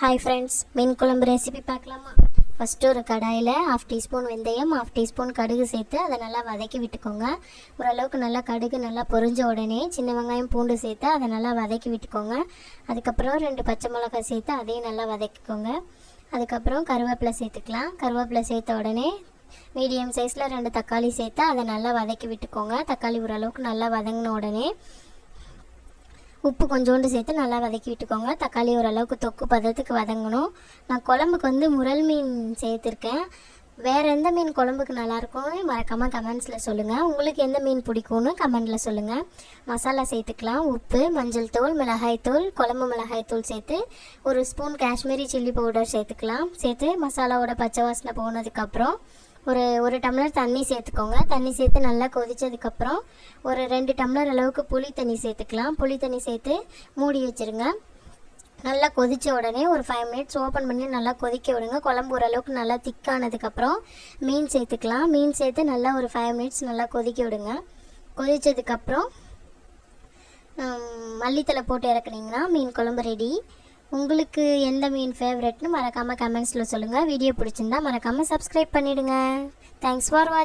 hi friends mean कुழம்பு recipe பார்க்கலாமா first ஒரு கடாயில 1/2 டீஸ்பூன் வெந்தயம் 1/2 டீஸ்பூன் கடுகு சேர்த்து அதை நல்லா வதக்கி விட்டுக்கோங்க ஓரளவுக்கு நல்லா கடுகு நல்லா பொரிஞ்ச உடனே சின்ன வெங்காயம் பூண்டு சேர்த்து அதை நல்லா வதக்கி விட்டுக்கோங்க அதுக்கு அப்புறம் 2 பச்சை மிளகாய் சேர்த்து அதையும் நல்லா வதக்கிக்கோங்க அதுக்கு அப்புறம் கறிவேப்பிலை சேர்த்துக்கலாம் கறிவேப்பிலை சேர்த்த உடனே மீடியம் சைஸ்ல 2 தக்காளி சேர்த்து அதை நல்லா வதக்கி விட்டுக்கோங்க தக்காளி ஓரளவுக்கு நல்லா வதங்கின உடனே உப்பு கொஞ்சோண்டு சேர்த்து நல்லா வதக்கி விட்டுக்கோங்க தக்காளி ஓரளவுக்கு தொக்கு பதத்துக்கு வதங்கணும் நான் குழம்புக்கு வந்து முரல் மீன் சேர்த்துருக்கேன் வேறு எந்த மீன் குழம்புக்கு நல்லாயிருக்கும் மறக்காமல் கமெண்ட்ஸில் சொல்லுங்கள் உங்களுக்கு எந்த மீன் பிடிக்கும்னு கமெண்ட்டில் சொல்லுங்கள் மசாலா சேர்த்துக்கலாம் உப்பு மஞ்சள் தூள் மிளகாய்த்தூள் குழம்பு மிளகாய்த்தூள் சேர்த்து ஒரு ஸ்பூன் காஷ்மீரி சில்லி பவுடர் சேர்த்துக்கலாம் சேர்த்து மசாலாவோட பச்சை வாசனை போனதுக்கப்புறம் ஒரு டம்ளர் தண்ணி சேர்த்துக்கோங்க தண்ணி சேர்த்து நல்லா கொதிச்சதுக்கப்புறம் ஒரு 2 டம்ளர் அளவுக்கு புளி தண்ணி சேர்த்துக்கலாம் புளி தண்ணி சேர்த்து மூடி வச்சுருங்க நல்லா கொதித்த உடனே ஒரு 5 மினிட்ஸ் ஓப்பன் பண்ணி நல்லா கொதிக்க விடுங்க குழம்பு ஓரளவுக்கு நல்லா திக்கானதுக்கப்புறம் மீன் சேர்த்துக்கலாம் மீன் சேர்த்து நல்லா ஒரு 5 மினிட்ஸ் நல்லா கொதிக்க விடுங்க கொதித்ததுக்கப்புறம் மல்லித்தலை போட்டு இறக்குனீங்கன்னா மீன் குழம்பு ரெடி உங்களுக்கு எந்த மீன் ஃபேவரட்னு மறக்காமல் கமெண்ட்ஸில் சொல்லுங்கள் வீடியோ பிடிச்சிருந்தா மறக்காமல் சப்ஸ்கிரைப் பண்ணிவிடுங்க தேங்க்ஸ் ஃபார் வாட்சிங்